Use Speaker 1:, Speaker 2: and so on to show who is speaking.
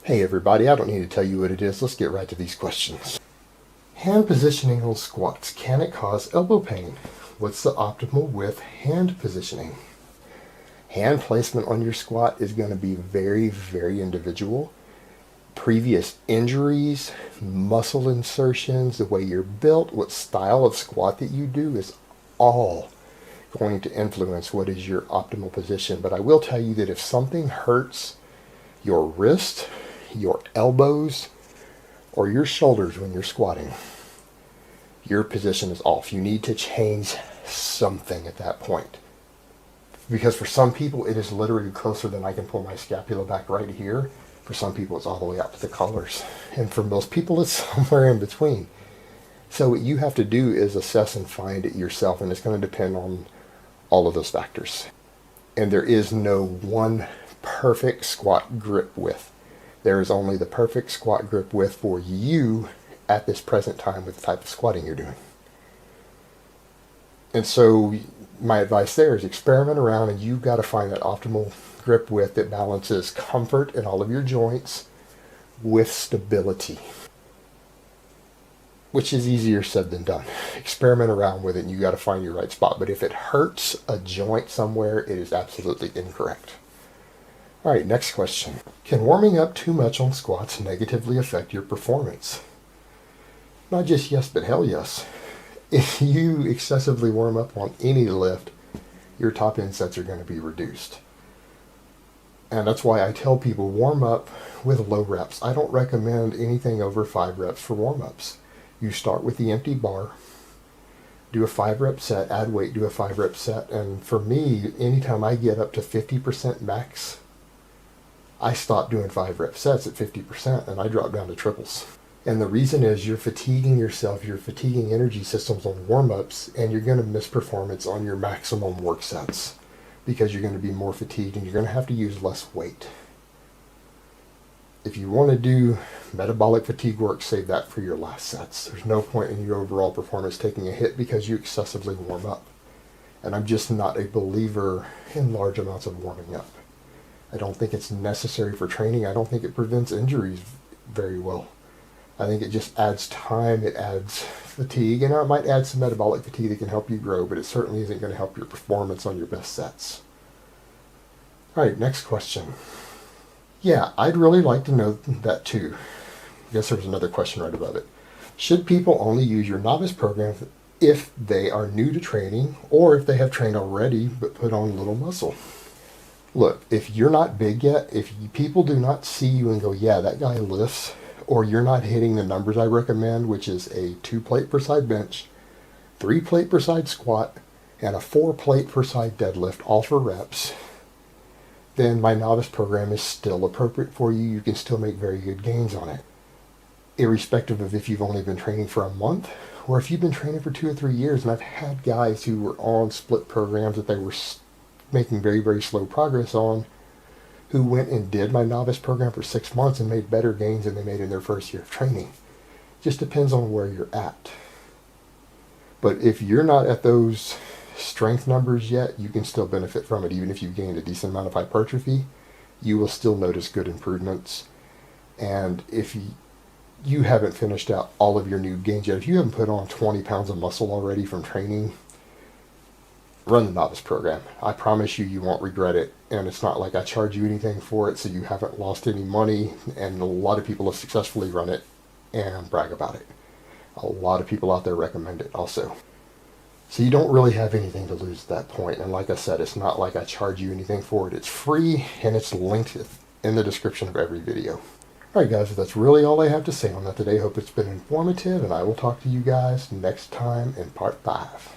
Speaker 1: Hey everybody, I don't need to tell you what it is. Let's get right to these questions. Hand positioning on squats. Can it cause elbow pain? What's the optimal with hand positioning? Hand placement on your squat is going to be very, very individual. Previous injuries, muscle insertions, the way you're built, what style of squat that you do is all going to influence what is your optimal position. But I will tell you that if something hurts your wrist, your elbows, or your shoulders when you're squatting, your position is off. You need to change something at that point. Because for some people, it is literally closer than I can pull my scapula back right here. For some people, it's all the way out to the collars. And for most people, it's somewhere in between. So what you have to do is assess and find it yourself, and it's going to depend on all of those factors. And there is no one perfect squat grip width. There is only the perfect squat grip width for you at this present time with the type of squatting you're doing. And so my advice there is experiment around, and you've got to find that optimal grip width that balances comfort in all of your joints with stability, which is easier said than done. Experiment around with it, and you got to find your right spot. But if it hurts a joint somewhere, it is absolutely incorrect. All right, next question. Can warming up too much on squats negatively affect your performance? Not just yes, but hell yes. If you excessively warm up on any lift, your top end sets are going to be reduced. And that's why I tell people warm up with low reps. I don't recommend anything over 5 reps for warm-ups. You start with the empty bar, do a 5-rep set, add weight, do a 5-rep set. And for me, anytime I get up to 50% max, I stop doing 5-rep sets at 50% and I drop down to triples. And the reason is you're fatiguing yourself, you're fatiguing energy systems on warm-ups, and you're going to miss performance on your maximum work sets because you're going to be more fatigued and you're going to have to use less weight. If you want to do metabolic fatigue work, save that for your last sets. There's no point in your overall performance taking a hit because you excessively warm up. And I'm just not a believer in large amounts of warming up. I don't think it's necessary for training. I don't think it prevents injuries very well. I think it just adds time, it adds fatigue, and it might add some metabolic fatigue that can help you grow, but it certainly isn't going to help your performance on your best sets. All right, next question. Yeah, I'd really like to know that too. I guess there was another question right above it. Should people only use your novice program if they are new to training or if they have trained already but put on little muscle? Look, if you're not big yet, if people do not see you and go, yeah, that guy lifts, or you're not hitting the numbers I recommend, which is a 2-plate per side bench, 3-plate per side squat, and a 4-plate per side deadlift, all for reps, then my novice program is still appropriate for you. You can still make very good gains on it, irrespective of if you've only been training for a month or if you've been training for 2 or 3 years. And I've had guys who were on split programs that they were making very, very slow progress on, who went and did my novice program for 6 months and made better gains than they made in their first year of training. Just depends on where you're at. But if you're not at those strength numbers yet, you can still benefit from it. Even if you've gained a decent amount of hypertrophy, you will still notice good improvements. And if you haven't finished out all of your new gains yet, if you haven't put on 20 pounds of muscle already from training, run the novice program. I promise you, you won't regret it. And it's not like I charge you anything for it, so you haven't lost any money. And a lot of people have successfully run it and brag about it. A lot of people out there recommend it also. So you don't really have anything to lose at that point. And like I said, it's not like I charge you anything for it. It's free, and it's linked in the description of every video. Alright guys, that's really all I have to say on that today. Hope it's been informative, and I will talk to you guys next time in part 5.